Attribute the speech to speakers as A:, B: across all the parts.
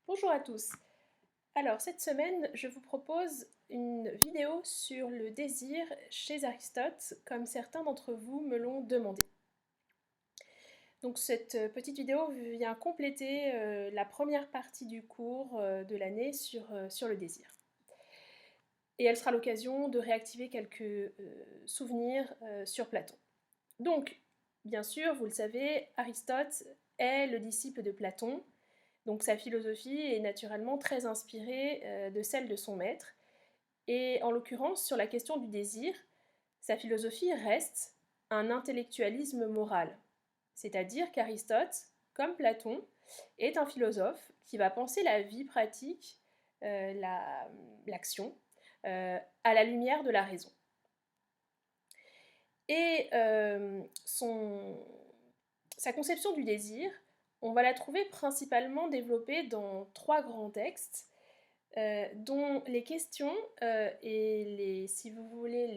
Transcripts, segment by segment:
A: Bonjour à tous. Alors cette semaine, je vous propose une vidéo sur le désir chez Aristote, comme certains d'entre vous me l'ont demandé. Donc cette petite vidéo vient compléter la première partie du cours de l'année sur le désir. Et elle sera l'occasion de réactiver quelques souvenirs sur Platon. Donc, bien sûr, vous le savez, Aristote est le disciple de Platon. Donc sa philosophie est naturellement très inspirée de celle de son maître. Et en l'occurrence, sur la question du désir, sa philosophie reste un intellectualisme moral. C'est-à-dire qu'Aristote, comme Platon, est un philosophe qui va penser la vie pratique, l'action, à la lumière de la raison. Et sa conception du désir, on va la trouver principalement développée dans trois grands textes, dont les questions et si vous voulez,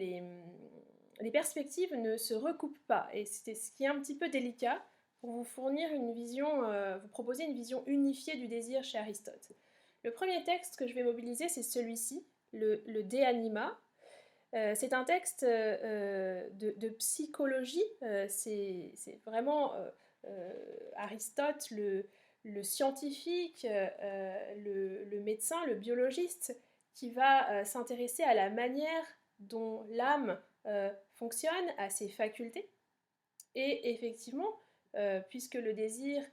A: les perspectives ne se recoupent pas. Et c'est ce qui est un petit peu délicat pour vous fournir une vision, vous proposer une vision unifiée du désir chez Aristote. Le premier texte que je vais mobiliser, c'est celui-ci, le De Anima. C'est un texte de psychologie, c'est vraiment Aristote, le scientifique, le médecin, le biologiste, qui va s'intéresser à la manière dont l'âme fonctionne, à ses facultés. Et effectivement, puisque le désir,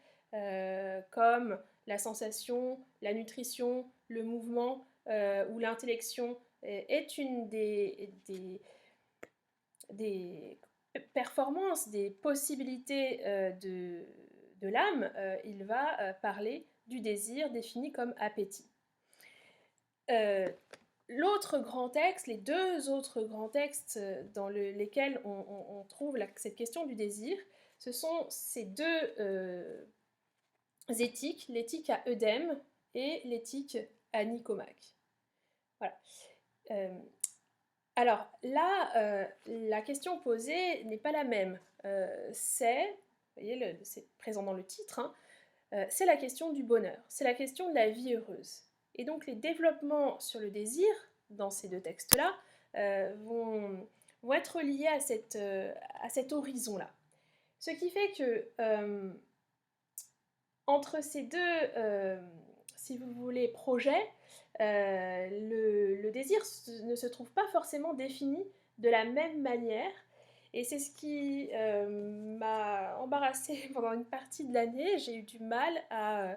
A: comme la sensation, la nutrition, le mouvement ou l'intellection, est une des performances, des possibilités de l'âme, il va parler du désir défini comme appétit. L'autre grand texte, les deux autres grands textes dans lesquels on trouve cette question du désir, ce sont ces deux éthiques, l'éthique à Eudème et l'éthique à Nicomaque. Voilà. Alors là, la question posée n'est pas la même. C'est, vous voyez, c'est présent dans le titre, hein, c'est la question du bonheur, c'est la question de la vie heureuse. Et donc les développements sur le désir, dans ces deux textes-là, vont être liés à cet horizon-là. Ce qui fait que entre ces deux, si vous voulez, projets, le désir ne se trouve pas forcément défini de la même manière. Et c'est ce qui m'a embarrassée pendant une partie de l'année. J'ai eu du mal à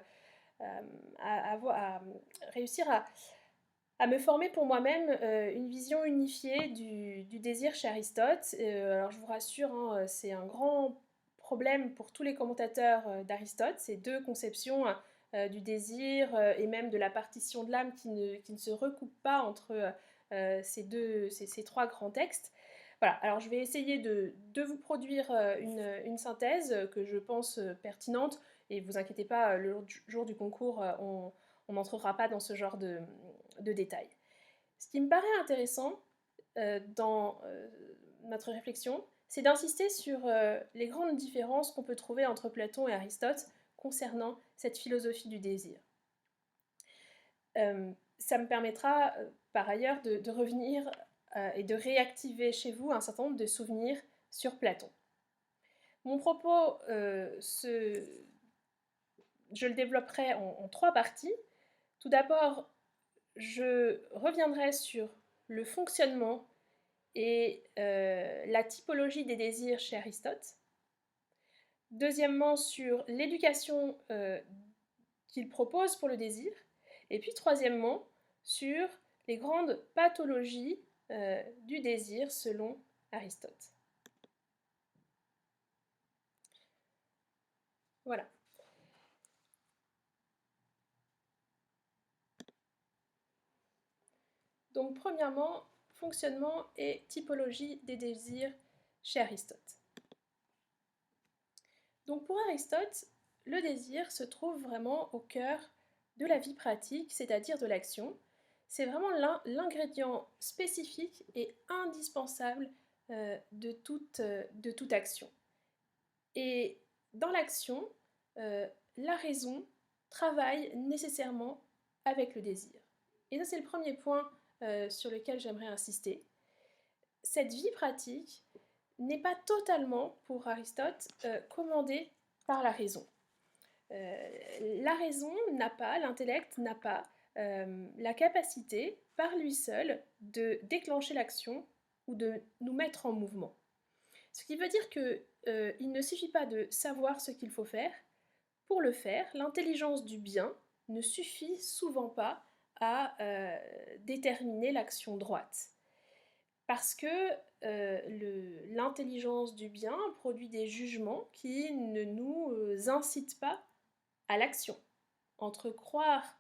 A: réussir à me former pour moi-même une vision unifiée du désir chez Aristote. Alors je vous rassure, hein, c'est un grand problème pour tous les commentateurs d'Aristote, ces deux conceptions du désir et même de la partition de l'âme qui ne se recoupent pas entre ces trois grands textes. Voilà, alors je vais essayer de vous produire une synthèse que je pense pertinente, et vous inquiétez pas, le jour du concours, on n'entrera pas dans ce genre de détails. Ce qui me paraît intéressant dans notre réflexion, c'est d'insister sur les grandes différences qu'on peut trouver entre Platon et Aristote concernant cette philosophie du désir. Ça me permettra par ailleurs de revenir et de réactiver chez vous un certain nombre de souvenirs sur Platon. Mon propos, je le développerai en trois parties. Tout d'abord, je reviendrai sur le fonctionnement et la typologie des désirs chez Aristote. Deuxièmement, sur l'éducation qu'il propose pour le désir. Et puis troisièmement, sur les grandes pathologies du désir selon Aristote. Voilà. Donc premièrement, fonctionnement et typologie des désirs chez Aristote. Donc pour Aristote, le désir se trouve vraiment au cœur de la vie pratique, c'est-à-dire de l'action. C'est vraiment l'ingrédient spécifique et indispensable de toute action. Et dans l'action, la raison travaille nécessairement avec le désir. Et ça, c'est le premier point sur lequel j'aimerais insister. Cette vie pratique n'est pas totalement, pour Aristote, commandée par la raison. La raison n'a pas, l'intellect n'a pas la capacité, par lui seul, de déclencher l'action ou de nous mettre en mouvement. Ce qui veut dire qu'il ne suffit pas de savoir ce qu'il faut faire. Pour le faire, l'intelligence du bien ne suffit souvent pas à déterminer l'action droite. Parce que l'intelligence du bien produit des jugements qui ne nous incitent pas à l'action. Entre croire,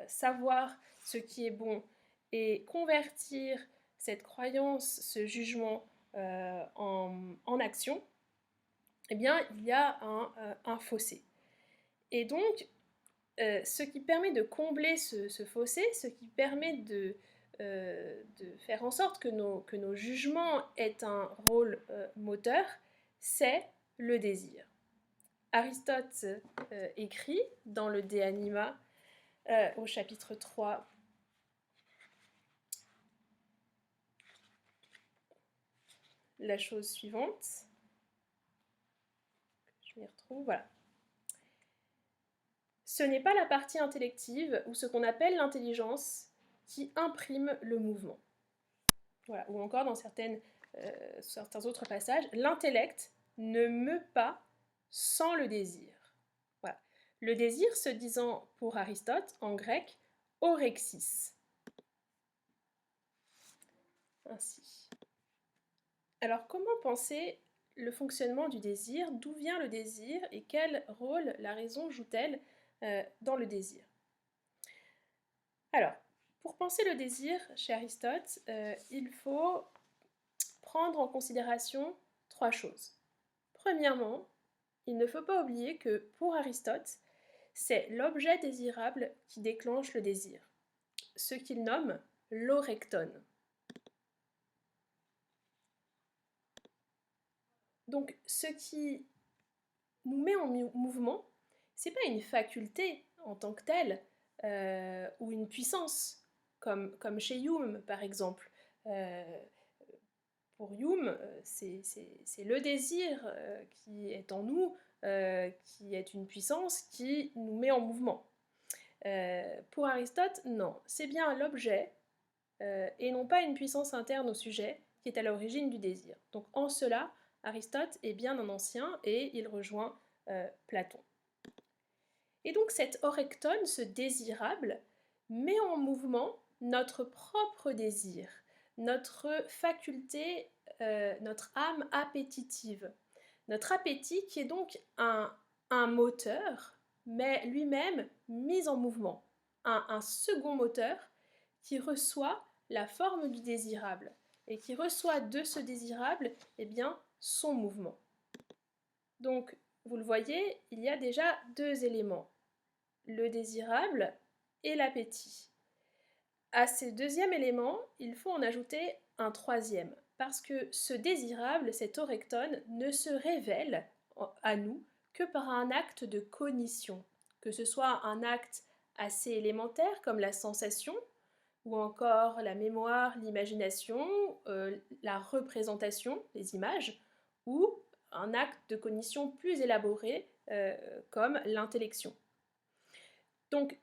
A: savoir ce qui est bon et convertir cette croyance, ce jugement en action, eh bien, il y a un fossé. Et donc, ce qui permet de combler ce fossé, ce qui permet de faire en sorte que nos jugements aient un rôle moteur, c'est le désir. Aristote écrit dans le De Anima, au chapitre 3, la chose suivante. Je m'y retrouve, voilà. Ce n'est pas la partie intellective ou ce qu'on appelle l'intelligence qui imprime le mouvement. Voilà. Ou encore dans certains autres passages, l'intellect ne meut pas sans le désir. Voilà. Le désir se disant pour Aristote en grec orexis. Ainsi. Alors comment penser le fonctionnement du désir? D'où vient le désir et quel rôle la raison joue-t-elle dans le désir? Alors, pour penser le désir chez Aristote, il faut prendre en considération 3 choses. Premièrement, il ne faut pas oublier que pour Aristote, c'est l'objet désirable qui déclenche le désir, ce qu'il nomme l'orectone. Donc, ce qui nous met en mouvement, c'est pas une faculté en tant que telle, ou une puissance, comme chez Hume par exemple. Pour Hume, c'est le désir qui est en nous, qui est une puissance qui nous met en mouvement. Pour Aristote, non, c'est bien l'objet et non pas une puissance interne au sujet qui est à l'origine du désir. Donc en cela, Aristote est bien un ancien et il rejoint Platon. Et donc cet orectone, ce désirable, met en mouvement notre propre désir, notre faculté, notre âme appétitive. Notre appétit qui est donc un moteur, mais lui-même mis en mouvement. Un second moteur qui reçoit la forme du désirable et qui reçoit de ce désirable, eh bien, son mouvement. Donc, vous le voyez, il y a déjà 2 éléments, le désirable et l'appétit. À ce deuxième élément, il faut en ajouter un troisième, parce que ce désirable, cet orectone, ne se révèle à nous que par un acte de cognition, que ce soit un acte assez élémentaire comme la sensation, ou encore la mémoire, l'imagination, la représentation, les images, ou un acte de cognition plus élaboré comme l'intellection. Donc,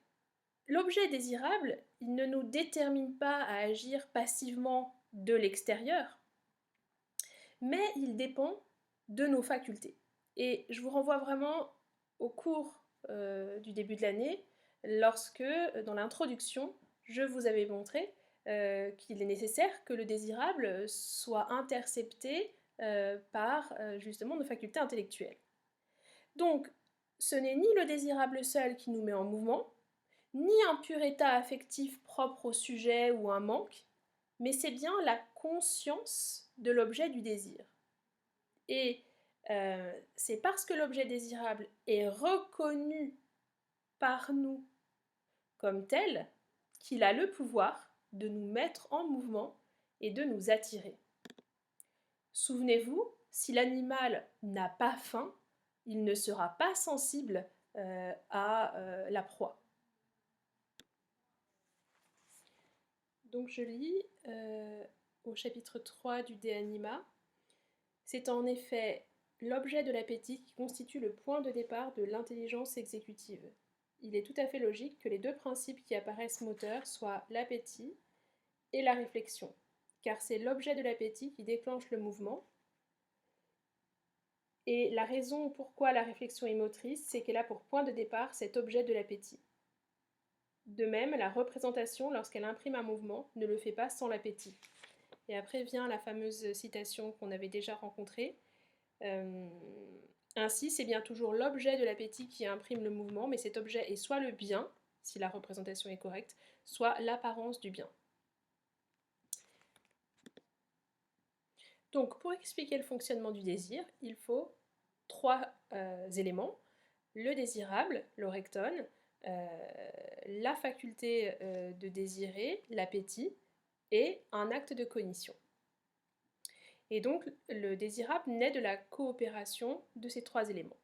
A: l'objet désirable, il ne nous détermine pas à agir passivement de l'extérieur, mais il dépend de nos facultés. Et je vous renvoie vraiment au cours du début de l'année, lorsque, dans l'introduction, je vous avais montré qu'il est nécessaire que le désirable soit intercepté par justement nos facultés intellectuelles. Donc, ce n'est ni le désirable seul qui nous met en mouvement, ni un pur état affectif propre au sujet ou un manque, mais c'est bien la conscience de l'objet du désir. Et c'est parce que l'objet désirable est reconnu par nous comme tel qu'il a le pouvoir de nous mettre en mouvement et de nous attirer. Souvenez-vous, si l'animal n'a pas faim, il ne sera pas sensible à la proie. Donc je lis au chapitre 3 du De Anima. C'est en effet l'objet de l'appétit qui constitue le point de départ de l'intelligence exécutive. Il est tout à fait logique que les deux principes qui apparaissent moteurs soient l'appétit et la réflexion, car c'est l'objet de l'appétit qui déclenche le mouvement. Et la raison pourquoi la réflexion est motrice, c'est qu'elle a pour point de départ cet objet de l'appétit. De même, la représentation, lorsqu'elle imprime un mouvement, ne le fait pas sans l'appétit. Et après vient la fameuse citation qu'on avait déjà rencontrée. Ainsi, c'est bien toujours l'objet de l'appétit qui imprime le mouvement, mais cet objet est soit le bien, si la représentation est correcte, soit l'apparence du bien. Donc, pour expliquer le fonctionnement du désir, il faut trois éléments. Le désirable, l'orectone, la faculté de désirer, l'appétit, et un acte de cognition. Et donc, le désirable naît de la coopération de ces trois éléments.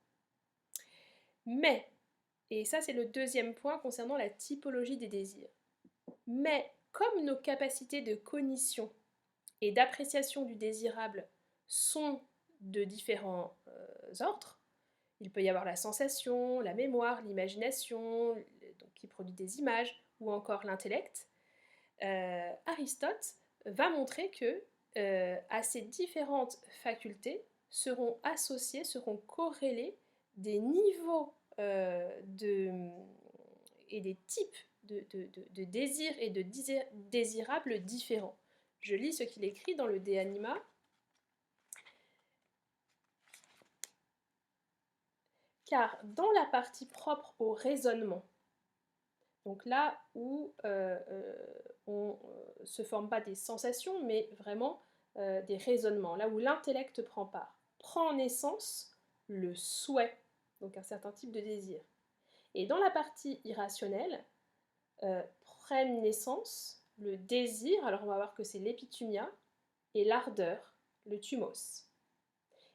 A: Mais, et ça c'est le deuxième point concernant la typologie des désirs, mais comme nos capacités de cognition et d'appréciation du désirable sont de différents ordres, il peut y avoir la sensation, la mémoire, l'imagination, qui produit des images, ou encore l'intellect, Aristote va montrer que à ces différentes facultés seront associés, seront corrélés des niveaux et des types de désirs et de désirables différents. Je lis ce qu'il écrit dans le De Anima. Car dans la partie propre au raisonnement, donc là où on ne se forme pas des sensations, mais vraiment des raisonnements, là où l'intellect prend part, prend naissance le souhait, donc un certain type de désir. Et dans la partie irrationnelle, prennent naissance le désir, alors on va voir que c'est l'épithumia, et l'ardeur, le thumos.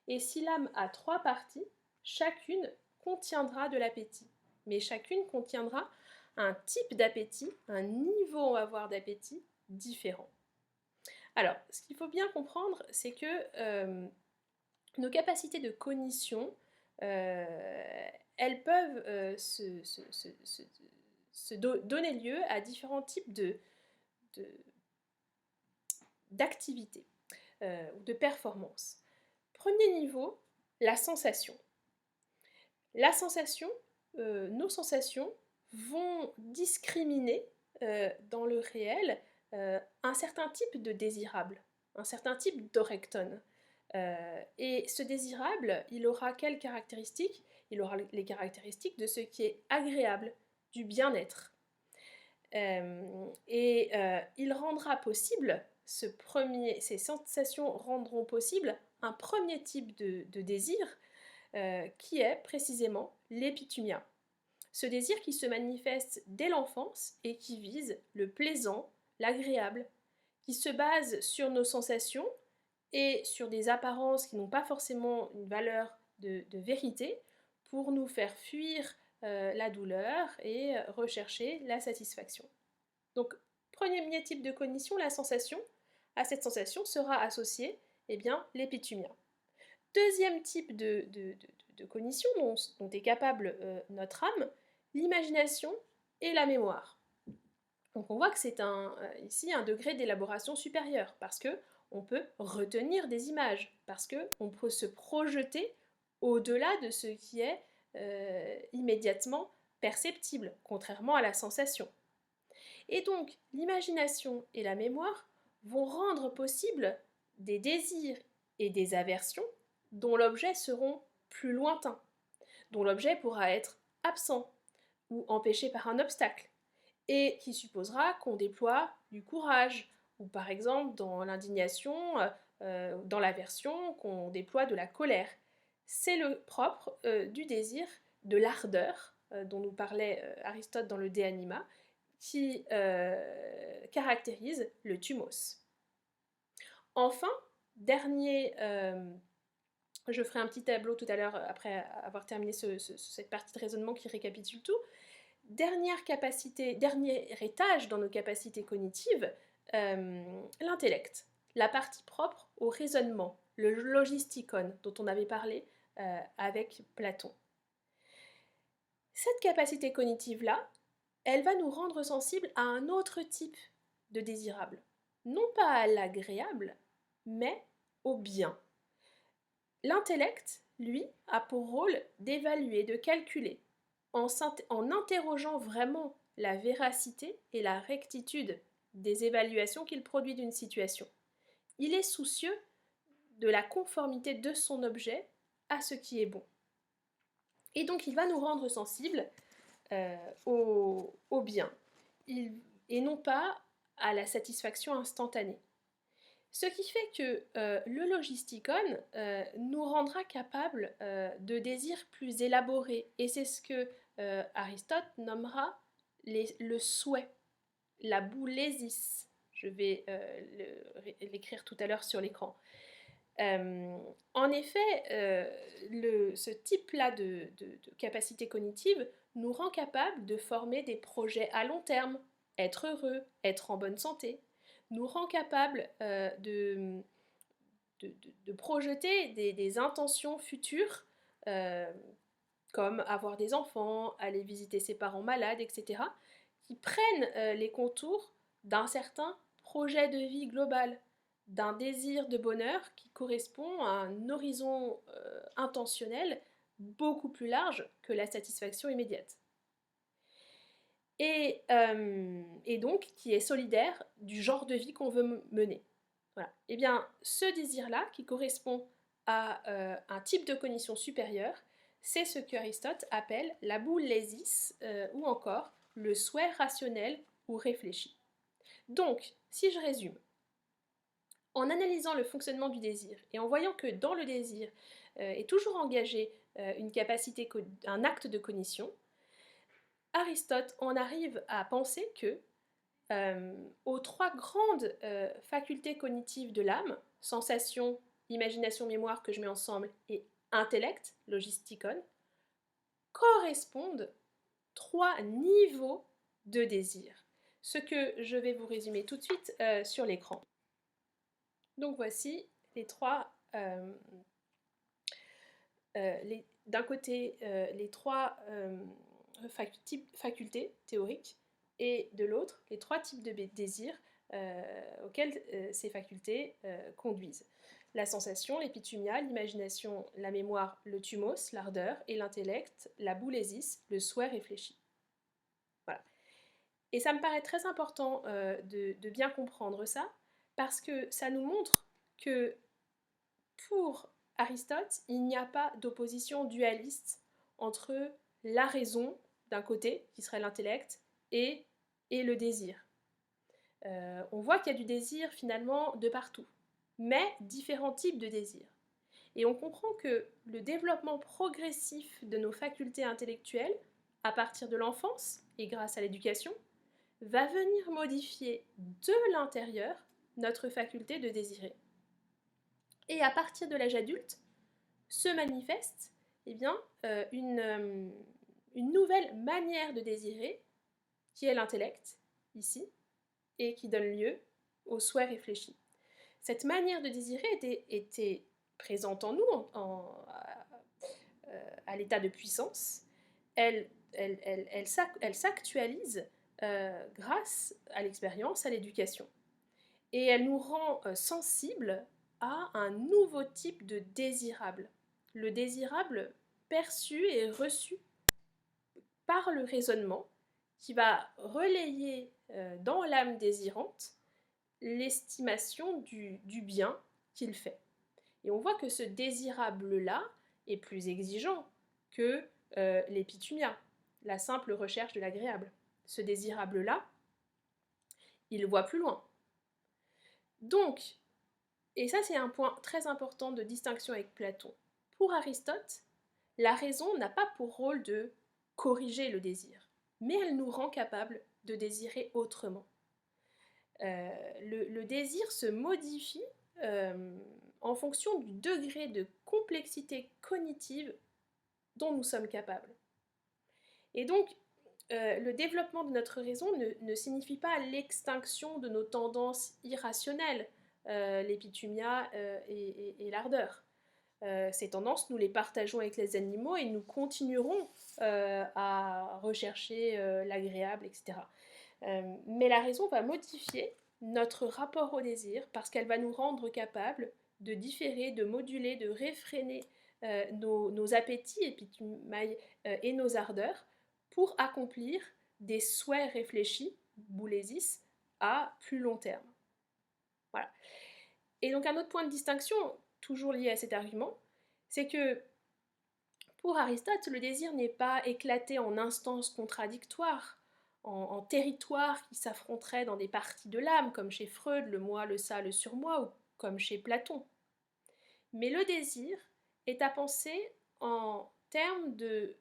A: Et si l'âme a trois parties, chacune contiendra de l'appétit, mais chacune contiendra un type d'appétit, un niveau, on va voir, d'appétit différent. Alors, ce qu'il faut bien comprendre, c'est que nos capacités de cognition, elles peuvent donner lieu à différents types d'activités ou de performances. Premier niveau, la sensation. La sensation, nos sensations vont discriminer dans le réel un certain type de désirable, un certain type d'orectone. Et ce désirable, il aura quelles caractéristiques? Il aura les caractéristiques de ce qui est agréable, du bien-être. Il rendra possible, ces sensations rendront possible un premier type de désir qui est précisément l'épithumia. Ce désir qui se manifeste dès l'enfance et qui vise le plaisant, l'agréable, qui se base sur nos sensations et sur des apparences qui n'ont pas forcément une valeur de vérité pour nous faire fuir la douleur et rechercher la satisfaction. Donc, premier type de cognition, la sensation. À cette sensation sera associée l'épithumia. Deuxième type de cognition dont est capable notre âme, l'imagination et la mémoire. Donc on voit que c'est ici un degré d'élaboration supérieur, parce qu'on peut retenir des images, parce qu'on peut se projeter au-delà de ce qui est immédiatement perceptible, contrairement à la sensation. Et donc l'imagination et la mémoire vont rendre possible des désirs et des aversions dont l'objet seront plus lointains, dont l'objet pourra être absent ou empêché par un obstacle, et qui supposera qu'on déploie du courage, ou par exemple dans l'indignation, dans l'aversion, qu'on déploie de la colère. C'est le propre du désir, de l'ardeur, dont nous parlait Aristote dans le De Anima, qui caractérise le thumos. Enfin, dernier Je ferai un petit tableau tout à l'heure après avoir terminé cette partie de raisonnement qui récapitule tout. Dernier étage dans nos capacités cognitives, l'intellect, la partie propre au raisonnement, le logistikon dont on avait parlé avec Platon. Cette capacité cognitive-là, elle va nous rendre sensibles à un autre type de désirable. Non pas à l'agréable, mais au bien. L'intellect, lui, a pour rôle d'évaluer, de calculer, en interrogeant vraiment la véracité et la rectitude des évaluations qu'il produit d'une situation. Il est soucieux de la conformité de son objet à ce qui est bon. Et donc il va nous rendre sensibles au bien, et non pas à la satisfaction instantanée. Ce qui fait que le logistikon nous rendra capables de désirs plus élaborés, et c'est ce que Aristote nommera le souhait, la boulésis. Je vais l'écrire tout à l'heure sur l'écran. En effet, ce type-là de capacité cognitive nous rend capables de former des projets à long terme, être heureux, être en bonne santé, nous rend capables de projeter des intentions futures, comme avoir des enfants, aller visiter ses parents malades, etc., qui prennent les contours d'un certain projet de vie global, d'un désir de bonheur qui correspond à un horizon intentionnel beaucoup plus large que la satisfaction immédiate. Et donc qui est solidaire du genre de vie qu'on veut mener. Voilà. Et bien, ce désir-là, qui correspond à un type de cognition supérieure, c'est ce qu'Aristote appelle la boulésis, ou encore le souhait rationnel ou réfléchi. Donc, si je résume, en analysant le fonctionnement du désir et en voyant que dans le désir est toujours engagé une capacité, un acte de cognition, Aristote en arrive à penser que aux trois grandes facultés cognitives de l'âme, sensation, imagination, mémoire que je mets ensemble, et intellect, logistikon, correspondent trois niveaux de désir. Ce que je vais vous résumer tout de suite sur l'écran. Donc voici les trois, d'un côté les trois facultés théoriques, et de l'autre les trois types de désirs auxquels ces facultés conduisent. La sensation, l'épithumia, l'imagination, la mémoire, le thumos, l'ardeur, et l'intellect, la boulésis, le souhait réfléchi. Voilà. Et ça me paraît très important de bien comprendre ça, parce que ça nous montre que pour Aristote, il n'y a pas d'opposition dualiste entre la raison d'un côté, qui serait l'intellect, et le désir. On voit qu'il y a du désir finalement de partout, mais différents types de désirs. Et on comprend que le développement progressif de nos facultés intellectuelles, à partir de l'enfance et grâce à l'éducation, va venir modifier de l'intérieur notre faculté de désirer. Et à partir de l'âge adulte, se manifeste une nouvelle manière de désirer, qui est l'intellect, ici, et qui donne lieu au souhait réfléchi. Cette manière de désirer était présente en nous à l'état de puissance. Elle s'actualise grâce à l'expérience, à l'éducation. Et elle nous rend sensibles à un nouveau type de désirable. Le désirable perçu et reçu par le raisonnement, qui va relayer dans l'âme désirante l'estimation du bien qu'il fait. Et on voit que ce désirable-là est plus exigeant que l'épithumia, la simple recherche de l'agréable. Ce désirable-là, il voit plus loin. Donc, et ça c'est un point très important de distinction avec Platon, pour Aristote, la raison n'a pas pour rôle de corriger le désir, mais elle nous rend capables de désirer autrement. Le désir se modifie en fonction du degré de complexité cognitive dont nous sommes capables. Et donc, le développement de notre raison ne signifie pas l'extinction de nos tendances irrationnelles, l'épithumia et l'ardeur. Ces tendances, nous les partageons avec les animaux et nous continuerons à rechercher l'agréable, etc. Mais la raison va modifier notre rapport au désir parce qu'elle va nous rendre capables de différer, de moduler, de réfréner nos appétits et nos ardeurs pour accomplir des souhaits réfléchis, boulésis, à plus long terme. Voilà. Et donc un autre point de distinction, toujours lié à cet argument, c'est que pour Aristote, le désir n'est pas éclaté en instances contradictoires, en territoires qui s'affronteraient dans des parties de l'âme, comme chez Freud, le moi, le ça, le surmoi, ou comme chez Platon. Mais le désir est à penser en termes de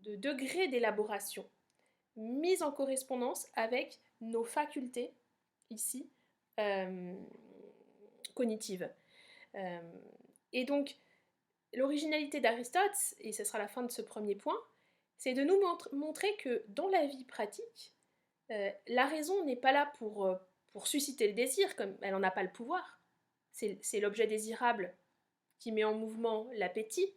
A: degré d'élaboration, mise en correspondance avec nos facultés, ici, cognitives. Et donc, l'originalité d'Aristote, et ce sera la fin de ce premier point, c'est de nous montrer que dans la vie pratique, la raison n'est pas là pour susciter le désir, comme elle n'en a pas le pouvoir. C'est l'objet désirable qui met en mouvement l'appétit.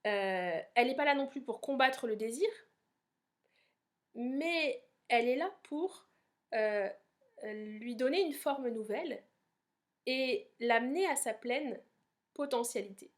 A: Elle n'est pas là non plus pour combattre le désir, mais elle est là pour lui donner une forme nouvelle et l'amener à sa pleine potentialité.